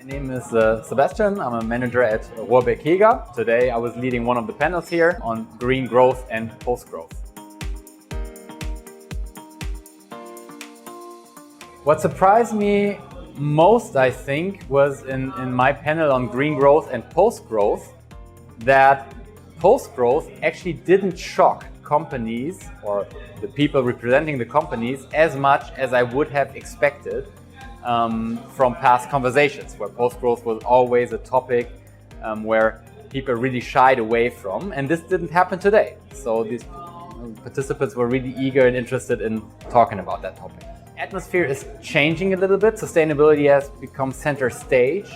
name is Sebastian. I'm a manager at Rohrbeck Heger. Today I was leading one of the panels here on green growth and post-growth. What surprised me most, I think, was in my panel on green growth and post-growth, that post-growth actually didn't shock companies or the people representing the companies as much as I would have expected from past conversations, where post-growth was always a topic where people really shied away from, and this didn't happen today. So these participants were really eager and interested in talking about that topic. Atmosphere is changing a little bit. Sustainability has become center stage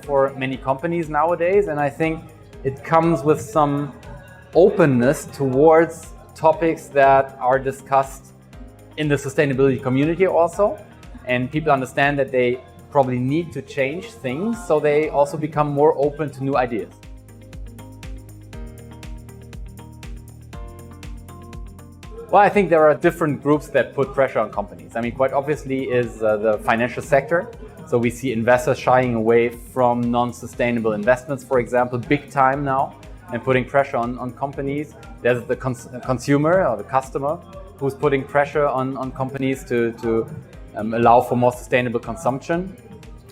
for many companies nowadays, and I think it comes with some openness towards topics that are discussed in the sustainability community also. And people understand that they probably need to change things, so they also become more open to new ideas. Well, I think there are different groups that put pressure on companies. I mean, quite obviously is the financial sector. So we see investors shying away from non-sustainable investments, for example, big time now, and putting pressure on companies. There's the consumer or the customer who's putting pressure on companies to allow for more sustainable consumption.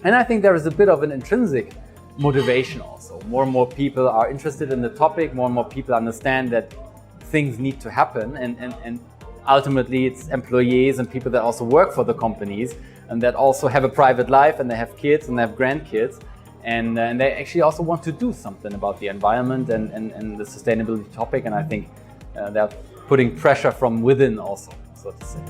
And I think there is a bit of an intrinsic motivation also. More and more people are interested in the topic, more and more people understand that things need to happen, and ultimately it's employees and people that also work for the companies and that also have a private life, and they have kids and they have grandkids, and they actually also want to do something about the environment and the sustainability topic, and I think they're putting pressure from within also, so to say.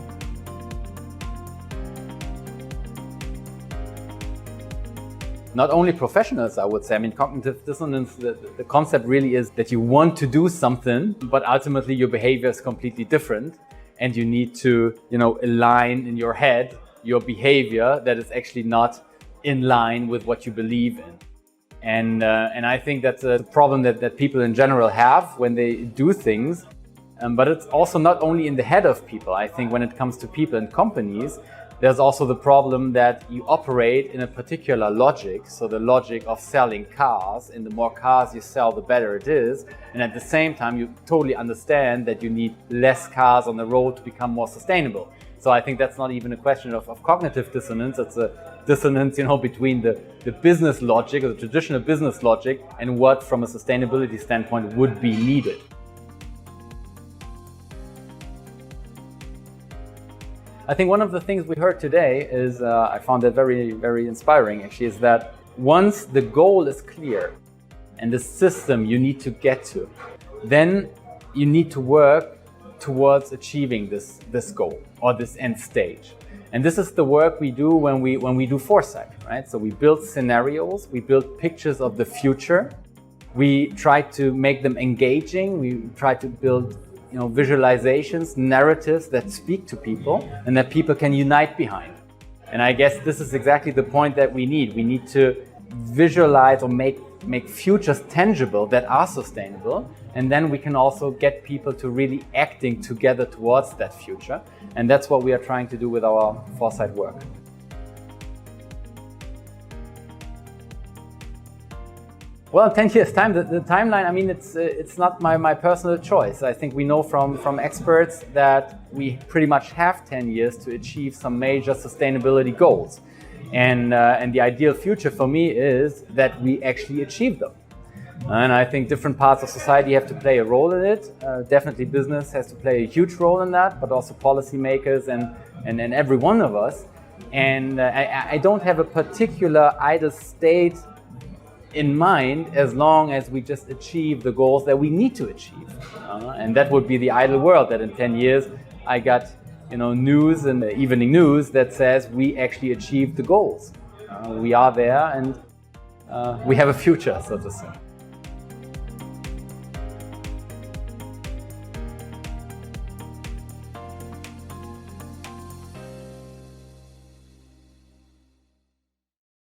Not only professionals, I would say. I mean, cognitive dissonance, the concept really is that you want to do something, but ultimately your behavior is completely different, and you need to, align in your head your behavior that is actually not in line with what you believe in. And I think that's a problem that people in general have when they do things. But it's also not only in the head of people. I think when it comes to people and companies, there's also the problem that you operate in a particular logic. So the logic of selling cars, and the more cars you sell, the better it is. And at the same time, you totally understand that you need less cars on the road to become more sustainable. So I think that's not even a question of cognitive dissonance. It's a dissonance, between the business logic, or the traditional business logic, and what from a sustainability standpoint would be needed. I think one of the things we heard today is, I found that very, very inspiring actually, is that once the goal is clear and the system you need to get to, then you need to work towards achieving this goal or this end stage. And this is the work we do when we do Foresight, right? So we build scenarios, we build pictures of the future, we try to make them engaging, we try to build visualizations, narratives that speak to people and that people can unite behind. And I guess this is exactly the point that we need. We need to visualize or make futures tangible that are sustainable, and then we can also get people to really acting together towards that future. And that's what we are trying to do with our Foresight work. Well, 10 years time, the timeline, I mean, it's not my personal choice. I think we know from experts that we pretty much have 10 years to achieve some major sustainability goals. And the ideal future for me is that we actually achieve them. And I think different parts of society have to play a role in it. Definitely business has to play a huge role in that, but also policymakers and every one of us. And I don't have a particular ideal state in mind, as long as we just achieve the goals that we need to achieve. And that would be the ideal world, that in 10 years I got news in the evening news that says we actually achieved the goals. We are there, and we have a future, so to say.